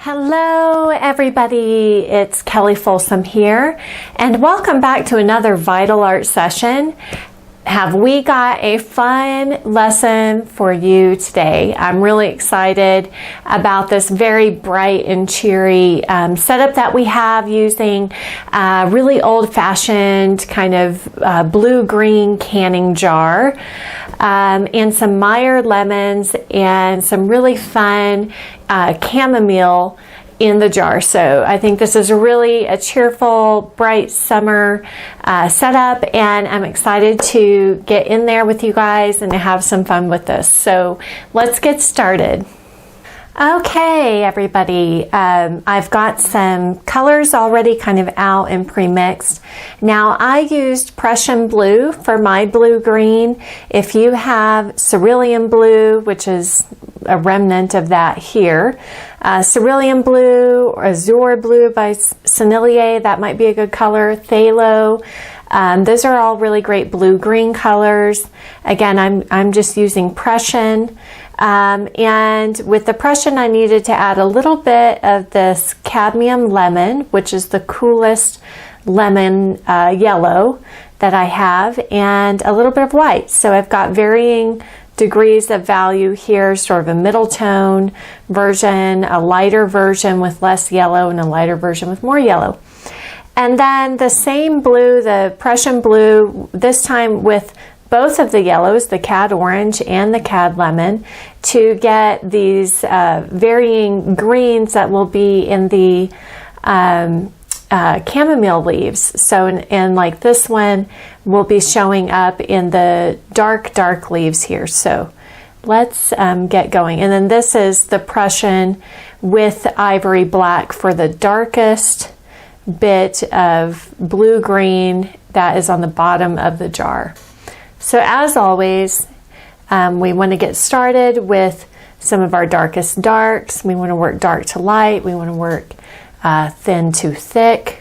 Hello everybody, it's Kelly Folsom here, and welcome back to another Vital Art session. Have we got a fun lesson for you today? I'm really excited about this very bright and cheery setup that we have using a really old-fashioned kind of blue-green canning jar. And some Meyer lemons and some really fun chamomile in the jar. So I think this is really a cheerful, bright summer setup, and I'm excited to get in there with you guys and have some fun with this. So let's get started. Okay, everybody, I've got some colors already kind of out and pre-mixed. Now, I used Prussian blue for my blue-green. If you have cerulean blue, which is a remnant of that here, cerulean blue or azure blue by Sennelier, that might be a good color. Phthalo. Those are all really great blue-green colors. Again, I'm just using Prussian. And with the Prussian, I needed to add a little bit of this cadmium lemon, which is the coolest lemon yellow that I have, and a little bit of white. So I've got varying degrees of value here, sort of a middle tone version, a lighter version with less yellow, and a lighter version with more yellow. And then the same blue, the Prussian blue, this time with both of the yellows, the cad orange and the cad lemon, to get these varying greens that will be in the chamomile leaves. So, and like this one will be showing up in the dark leaves here. So let's get going. And then this is the Prussian with ivory black for the darkest bit of blue-green that is on the bottom of the jar. So as always, we want to get started with some of our darkest darks. We want to work dark to light. We want to work thin to thick.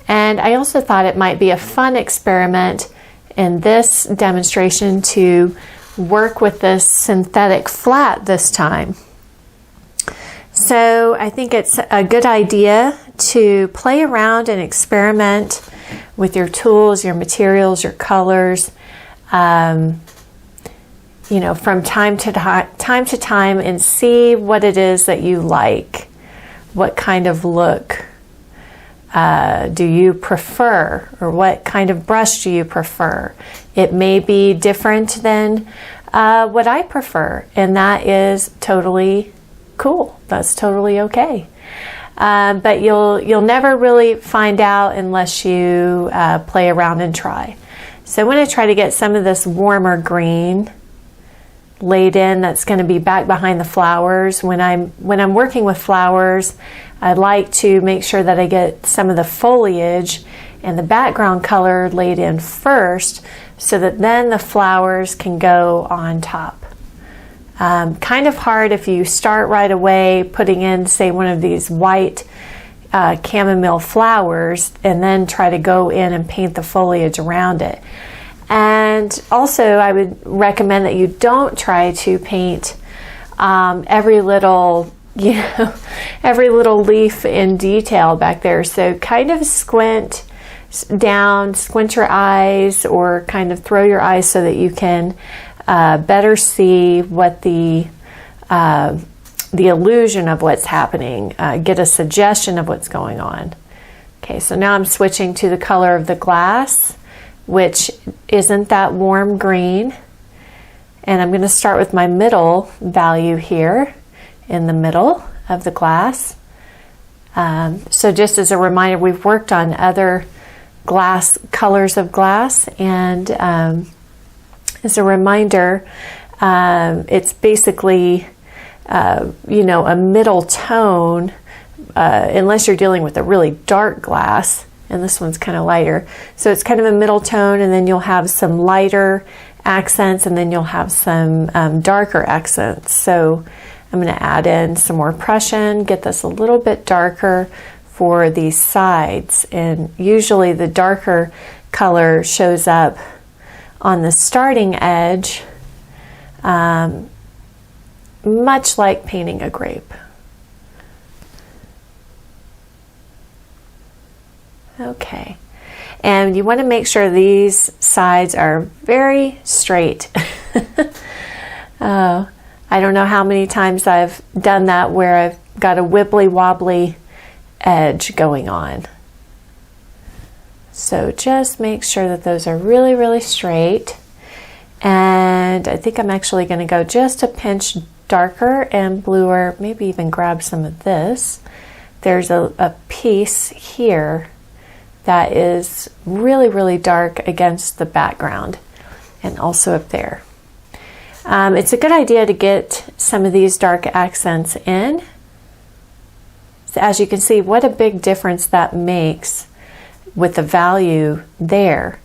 And I also thought it might be a fun experiment in this demonstration to work with this synthetic flat this time. So I think it's a good idea to play around and experiment with your tools, your materials, your colors, you know, from time to time, and see what it is that you like. What kind of look do you prefer, or what kind of brush do you prefer? It may be different than what I prefer, and that is totally cool. That's totally okay. But you'll never really find out unless you play around and try. So I'm going to try to get some of this warmer green laid in that's going to be back behind the flowers. When I'm working with flowers, I like to make sure that I get some of the foliage and the background color laid in first, so that then the flowers can go on top. Kind of hard if you start right away putting in, say, one of these white chamomile flowers and then try to go in and paint the foliage around it. And also I would recommend that you don't try to paint every little leaf in detail back there. So kind of squint your eyes, or kind of throw your eyes so that you can better see what the illusion of what's happening, get a suggestion of what's going on. Okay, so now I'm switching to the color of the glass, which isn't that warm green. And I'm going to start with my middle value here in the middle of the glass. So just as a reminder, we've worked on other colors of glass, and as a reminder, it's basically a middle tone, unless you're dealing with a really dark glass, and this one's kind of lighter. So it's kind of a middle tone, and then you'll have some lighter accents, and then you'll have some darker accents. So I'm going to add in some more Prussian, get this a little bit darker for these sides. And usually the darker color shows up on the starting edge, much like painting a grape. Okay. And you want to make sure these sides are very straight. I don't know how many times I've done that where I've got a wibbly wobbly edge going on. So just make sure that those are really, really straight. And I think I'm actually going to go just a pinch darker and bluer, maybe even grab some of this. There's a piece here that is really, really dark against the background, and also up there. It's a good idea to get some of these dark accents in. So as you can see, what a big difference that makes with the value there.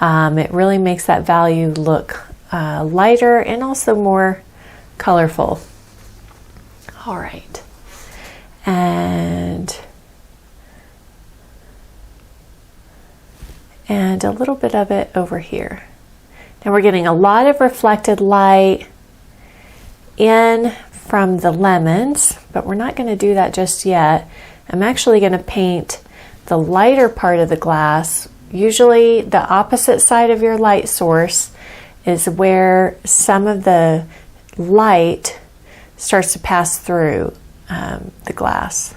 It really makes that value look lighter and also more colorful. All right. And a little bit of it over here. Now we're getting a lot of reflected light in from the lemons, but we're not going to do that just yet. I'm actually going to paint the lighter part of the glass. Usually the opposite side of your light source is where some of the light starts to pass through the glass.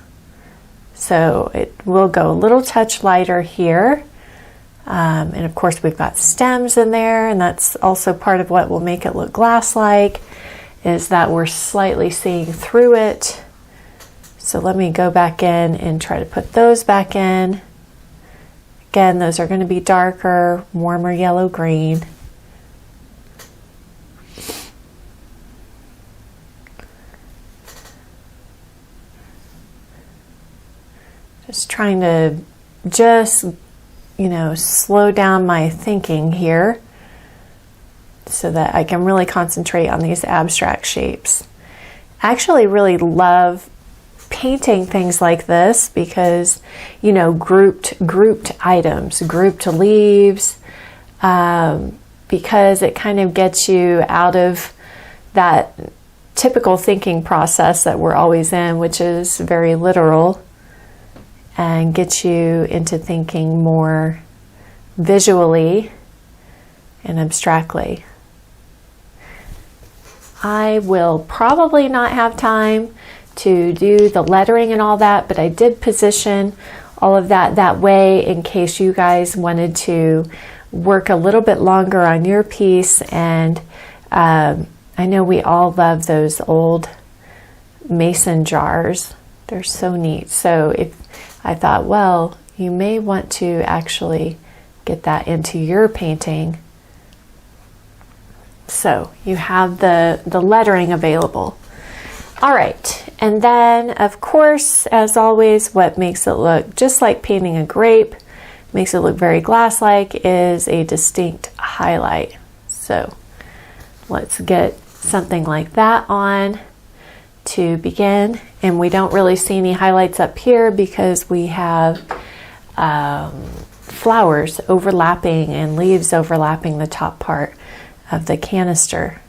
So it will go a little touch lighter here. And of course we've got stems in there, and that's also part of what will make it look glass-like, is that we're slightly seeing through it. So let me go back in and try to put those back in. Again, those are going to be darker, warmer yellow-green. Just trying to slow down my thinking here so that I can really concentrate on these abstract shapes. I actually really love painting things like this because, grouped items, grouped leaves, because it kind of gets you out of that typical thinking process that we're always in, which is very literal, and gets you into thinking more visually and abstractly. I will probably not have time to do the lettering and all that, but I did position all of that way in case you guys wanted to work a little bit longer on your piece. And I know we all love those old mason jars. They're so neat. So I thought, well, you may want to actually get that into your painting. So you have the lettering available. All right, and then of course, as always, what makes it look just like painting a grape, makes it look very glass-like, is a distinct highlight. So let's get something like that on to begin. And we don't really see any highlights up here because we have flowers overlapping and leaves overlapping the top part of the canister.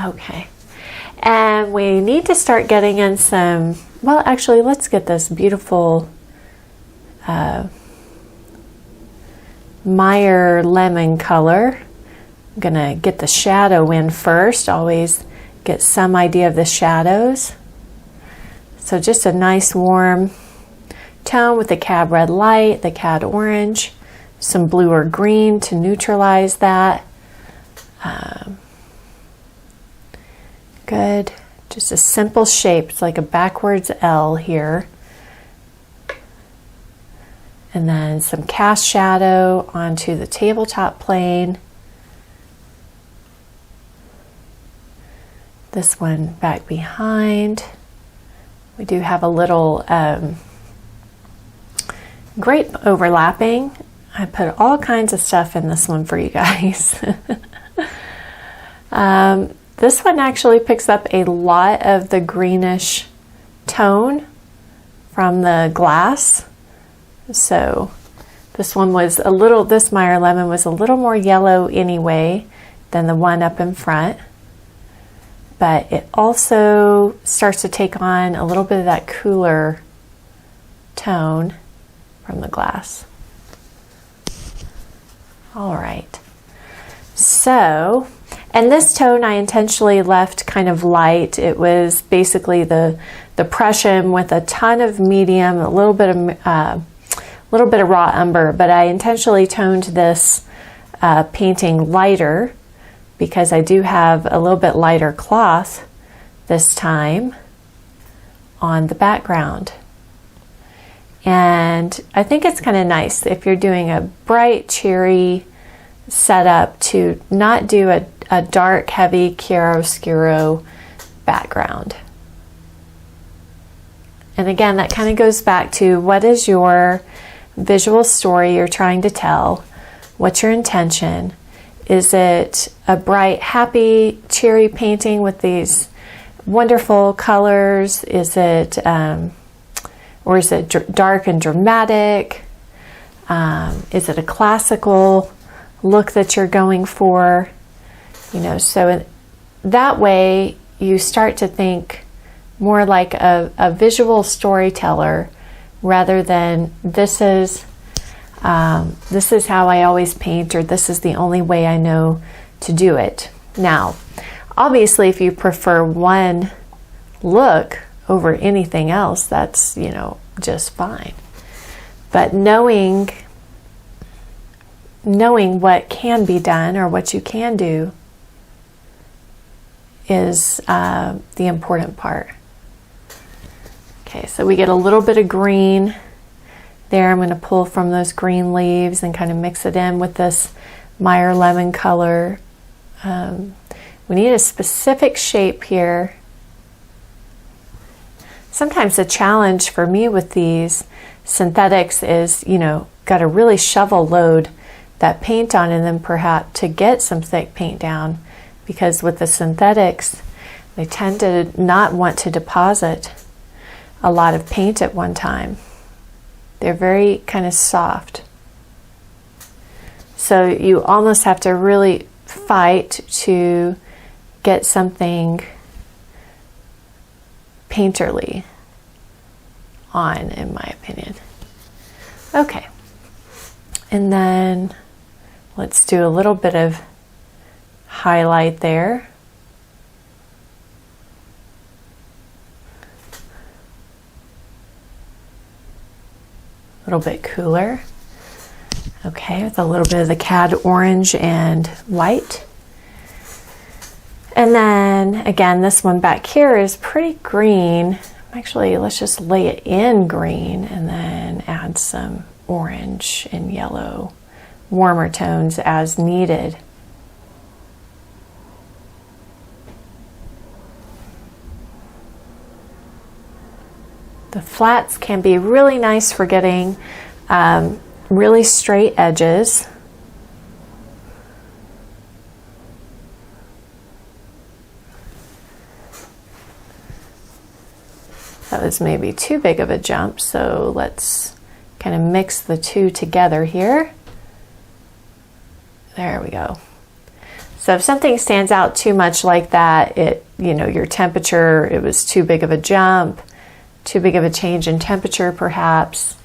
Okay, and we need to start getting in some, well, actually, let's get this beautiful Meyer lemon color. I'm gonna get the shadow in first, always get some idea of the shadows. So just a nice warm tone with the cad red light, the cad orange, some blue or green to neutralize that. Good, just a simple shape. It's like a backwards L here. And then some cast shadow onto the tabletop plane. This one back behind. We do have a little grape overlapping. I put all kinds of stuff in this one for you guys. This one actually picks up a lot of the greenish tone from the glass. So this one was this Meyer lemon was a little more yellow anyway than the one up in front. but it also starts to take on a little bit of that cooler tone from the glass. All right. So, and this tone I intentionally left kind of light. It was basically the Prussian with a ton of medium, a little bit of raw umber, but I intentionally toned this painting lighter because I do have a little bit lighter cloth this time on the background. And I think it's kind of nice if you're doing a bright, cheery setup to not do a dark, heavy chiaroscuro background. And again, that kind of goes back to what is your visual story you're trying to tell? What's your intention? Is it a bright, happy, cheery painting with these wonderful colors? Is it, or is it dark and dramatic? Is it a classical look that you're going for? You know, so that way you start to think more like a visual storyteller rather than this is how I always paint, or this is the only way I know to do it. Now, obviously, if you prefer one look over anything else, that's, you know, just fine. But knowing what can be done or what you can do is the important part. Okay, so we get a little bit of green there. I'm going to pull from those green leaves and kind of mix it in with this Meyer lemon color. We need a specific shape here. Sometimes the challenge for me with these synthetics is, you know, got to really shovel load that paint on and then perhaps to get some thick paint down, because with the synthetics, they tend to not want to deposit a lot of paint at one time. They're very kind of soft. So you almost have to really fight to get something painterly on, in my opinion. Okay. And then let's do a little bit of highlight there. A little bit cooler. Okay, with a little bit of the cad orange and white. And then again, this one back here is pretty green. Actually, let's just lay it in green and then add some orange and yellow, warmer tones as needed. The flats can be really nice for getting really straight edges. That was maybe too big of a jump, so let's kind of mix the two together here. There we go. So if something stands out too much like that, your temperature, it was too big of a jump, too big of a change in temperature perhaps.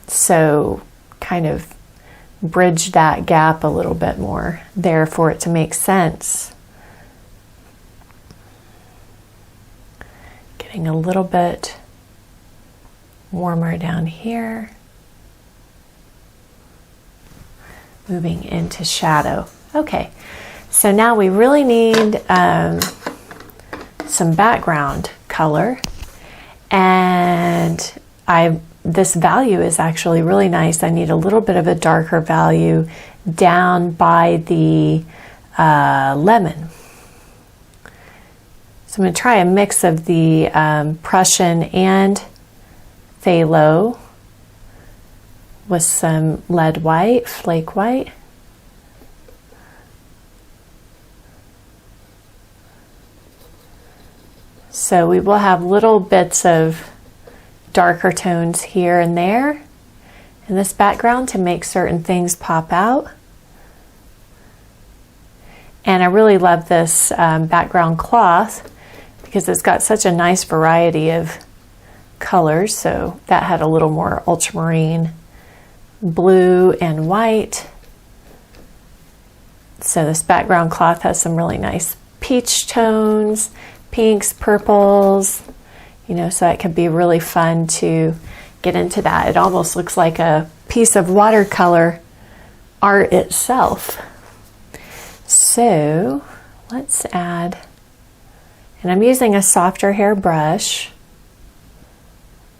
So kind of bridge that gap a little bit more there for it to make sense. Getting a little bit warmer down here. Moving into shadow. Okay, so now we really need some background color, and this value is actually really nice. I need a little bit of a darker value down by the lemon. So I'm going to try a mix of the Prussian and phthalo with some lead white, flake white. So we will have little bits of darker tones here and there in this background to make certain things pop out. And I really love this background cloth because it's got such a nice variety of colors. So that had a little more ultramarine blue and white. So this background cloth has some really nice peach tones, pinks, purples, you know, so it could be really fun to get into that. It almost looks like a piece of watercolor art itself. So let's add, and I'm using a softer hair brush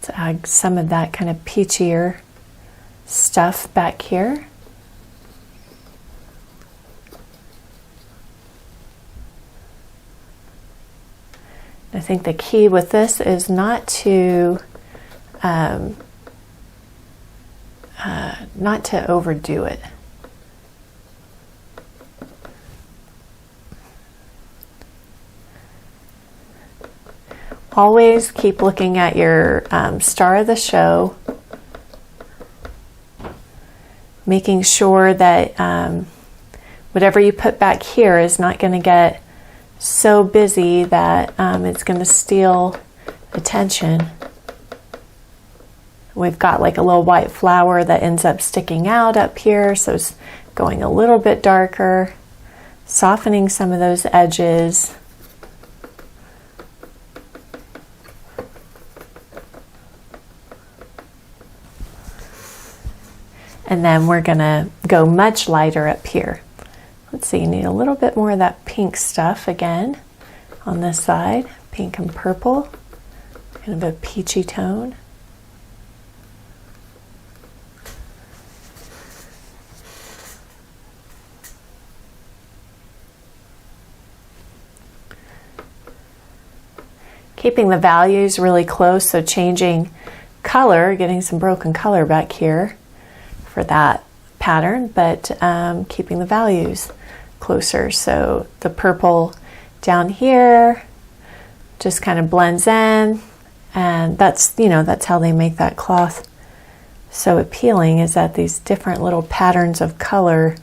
to add some of that kind of peachier stuff back here. I think the key with this is not to overdo it. Always keep looking at your star of the show, making sure that whatever you put back here is not going to get so busy that it's going to steal attention. We've got like a little white flower that ends up sticking out up here, so it's going a little bit darker, softening some of those edges. And then we're going to go much lighter up here. Let's see, you need a little bit more of that pink stuff again on this side. Pink and purple, kind of a peachy tone. Keeping the values really close, so changing color, getting some broken color back here for that pattern, but keeping the values closer. So the purple down here just kind of blends in, and that's, you know, that's how they make that cloth so appealing, is that these different little patterns of color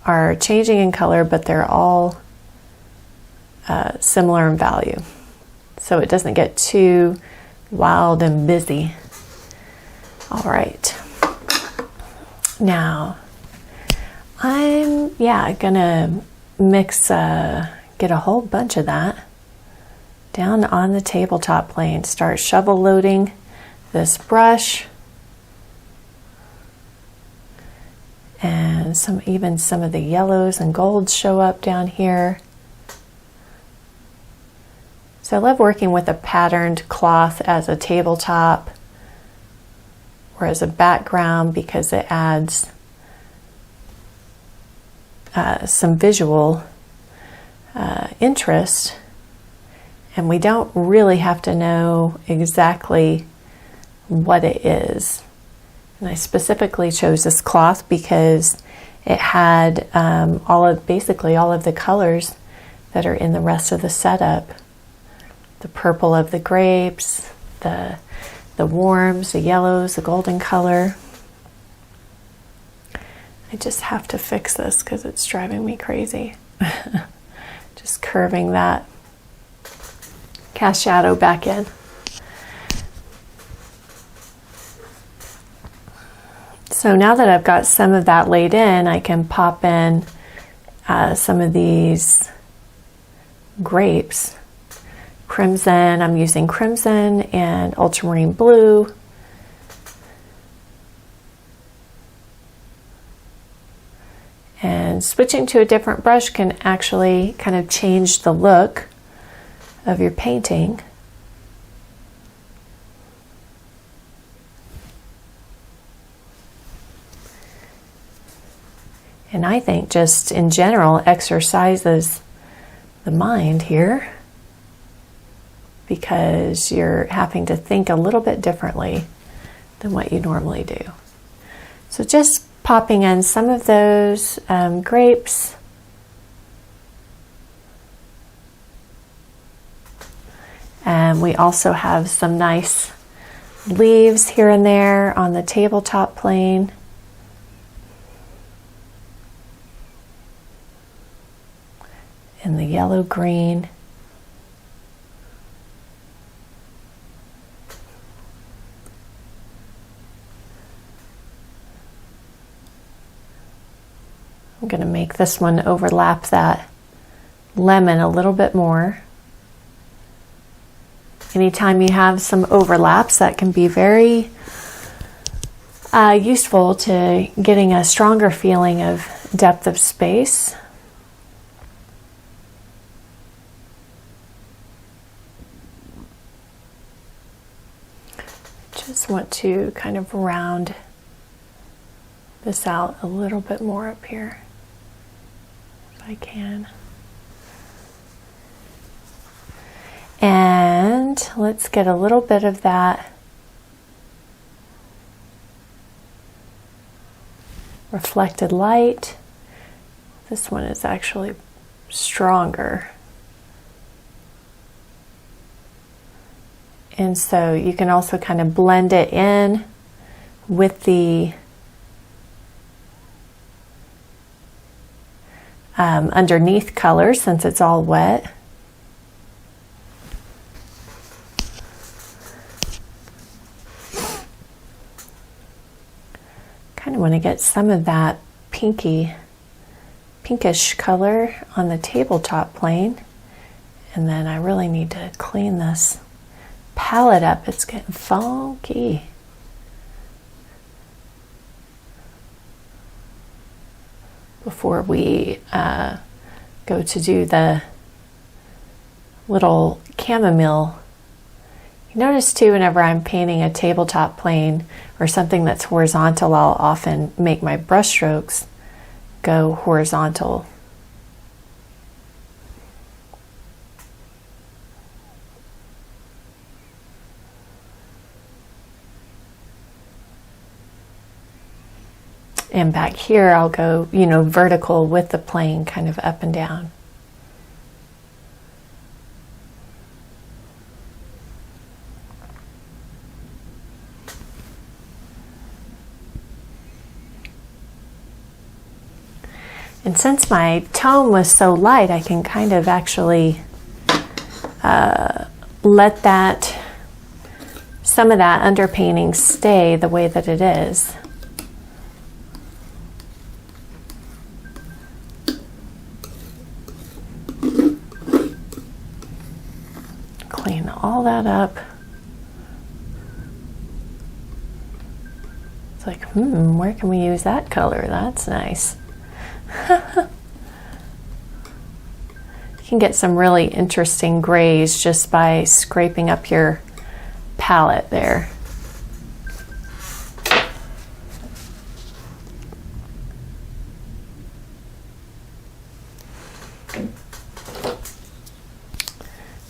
are changing in color, but they're all similar in value. So it doesn't get too wild and busy. All right. Now, I'm, gonna mix, get a whole bunch of that down on the tabletop plane. Start shovel loading this brush. And even some of the yellows and golds show up down here. So I love working with a patterned cloth as a tabletop or as a background because it adds some visual interest, and we don't really have to know exactly what it is. And I specifically chose this cloth because it had basically all of the colors that are in the rest of the setup. The purple of the grapes, the warms, the yellows, the golden color. I just have to fix this because it's driving me crazy. Just curving that cast shadow back in. So now that I've got some of that laid in, I can pop in some of these grapes. Crimson, I'm using crimson and ultramarine blue. And switching to a different brush can actually kind of change the look of your painting. And I think just in general exercises the mind here, because you're having to think a little bit differently than what you normally do. So just popping in some of those grapes. And we also have some nice leaves here and there on the tabletop, plane. and the yellow green. I'm going to make this one overlap that lemon a little bit more. Anytime you have some overlaps, that can be very useful to getting a stronger feeling of depth of space. Just want to kind of round this out a little bit more up here, if I can. And let's get a little bit of that reflected light. This one is actually stronger. And so you can also kind of blend it in with the underneath color since it's all wet. Kind of want to get some of that pinkish color on the tabletop plane, and then I really need to clean this palette up. It's getting funky. Before we go to do the little chamomile. You notice too, whenever I'm painting a tabletop plane or something that's horizontal, I'll often make my brush strokes go horizontal. And back here, I'll go, vertical with the plane, kind of up and down. And since my tone was so light, I can kind of actually let some of that underpainting stay the way that it is. Clean all that up. It's like, where can we use that color? That's nice. You can get some really interesting grays just by scraping up your palette there.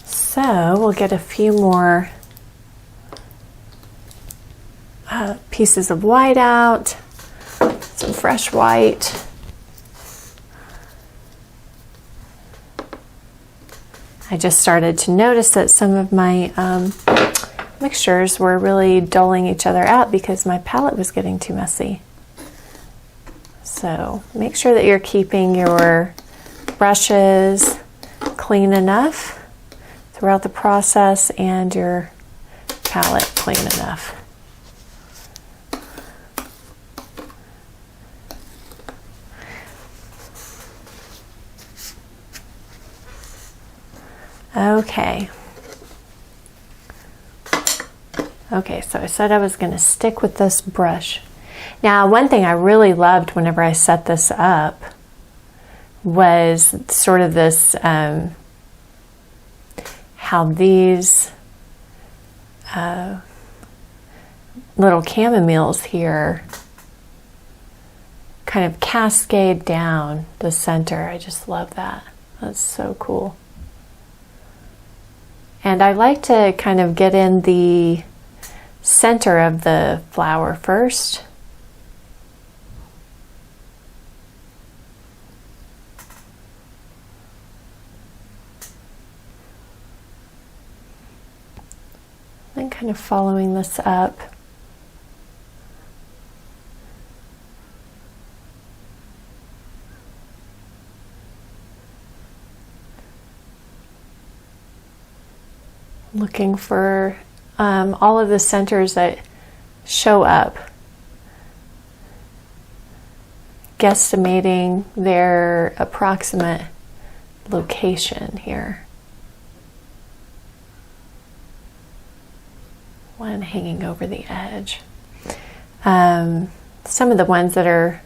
So we'll get a few more pieces of white out, some fresh white. I just started to notice that some of my mixtures were really dulling each other out because my palette was getting too messy. So make sure that you're keeping your brushes clean enough throughout the process and your palette clean enough. Okay, so I said I was going to stick with this brush. Now, one thing I really loved whenever I set this up was sort of this, how these little chamomiles here kind of cascade down the center. I just love that. That's so cool. And I like to kind of get in the center of the flower first. Then kind of following this up. looking for all of the centers that show up, guesstimating their approximate location here. One hanging over the edge. Some of the ones that are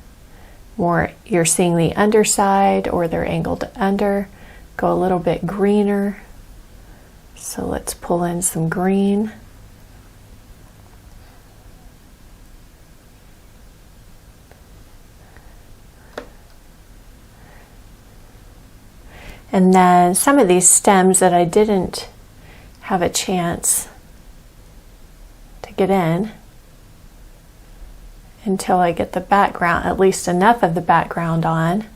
more, you're seeing the underside or they're angled under, go a little bit greener. So let's pull in some green. And then some of these stems that I didn't have a chance to get in until I get the background, at least enough of the background on.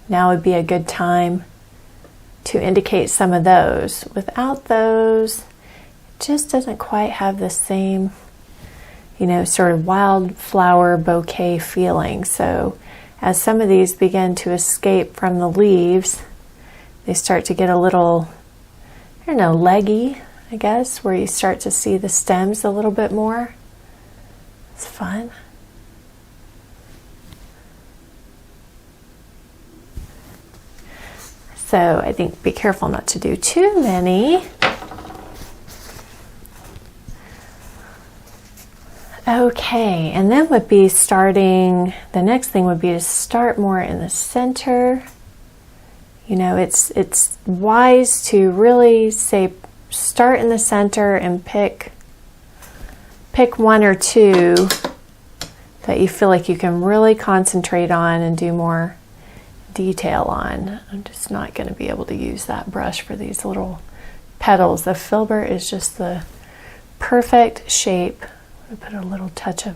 Now would be a good time to indicate some of those. Without those, it just doesn't quite have the same, sort of wildflower bouquet feeling. So as some of these begin to escape from the leaves, they start to get a little, leggy, I guess, where you start to see the stems a little bit more. It's fun. So I think be careful not to do too many. Okay, and then would be the next thing would be to start more in the center. It's wise to really start in the center and pick one or two that you feel like you can really concentrate on and do more detail on. I'm just not going to be able to use that brush for these little petals. The filbert is just the perfect shape. I'm going to put a little touch of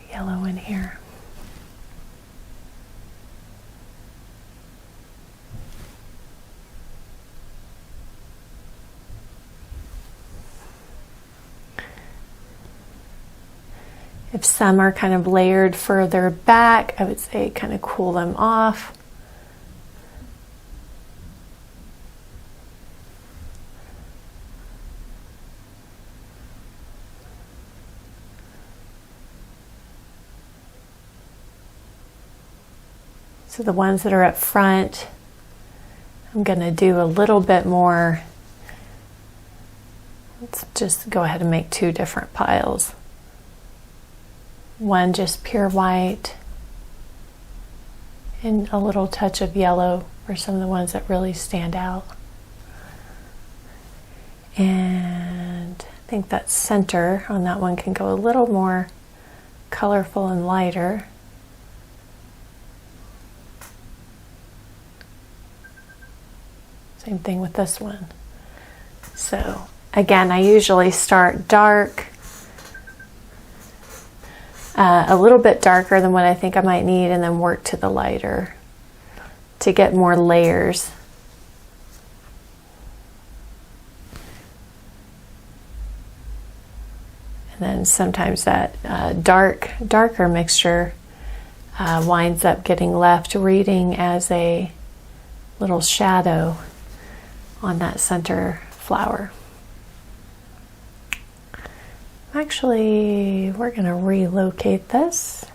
yellow in here. If some are kind of layered further back, I would say kind of cool them off. So the ones that are up front, I'm going to do a little bit more. Let's just go ahead and make two different piles. One just pure white and a little touch of yellow for some of the ones that really stand out. And I think that center on that one can go a little more colorful and lighter. Same thing with this one. So again, I usually start dark, a little bit darker than what I think I might need, and then work to the lighter to get more layers. And then sometimes that darker mixture winds up getting left reading as a little shadow on that center flower. Actually, we're going to relocate this,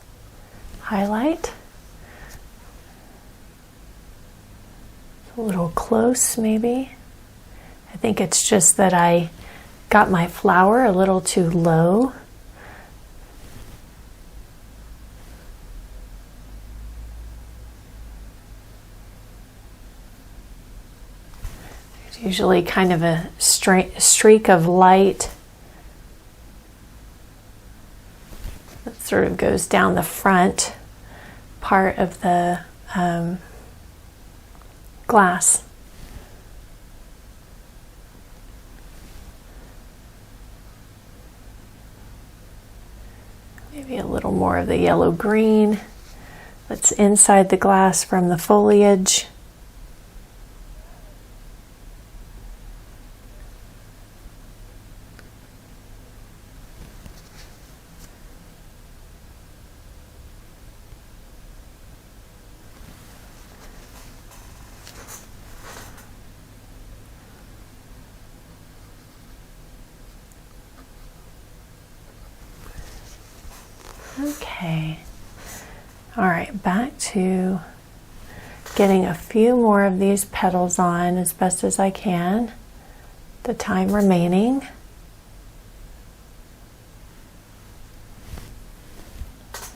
highlight. A little close maybe. I think it's just that I got my flower a little too low. There's usually kind of a streak of light that sort of goes down the front part of the glass. Maybe a little more of the yellow-green that's inside the glass from the foliage. Okay. All right, back to getting a few more of these petals on as best as I can, the time remaining.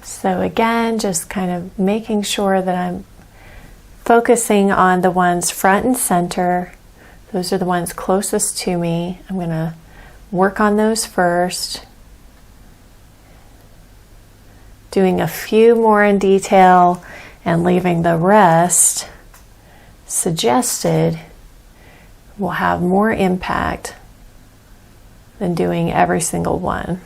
So again, just kind of making sure that I'm focusing on the ones front and center. Those are the ones closest to me. I'm going to work on those first. Doing a few more in detail and leaving the rest suggested will have more impact than doing every single one.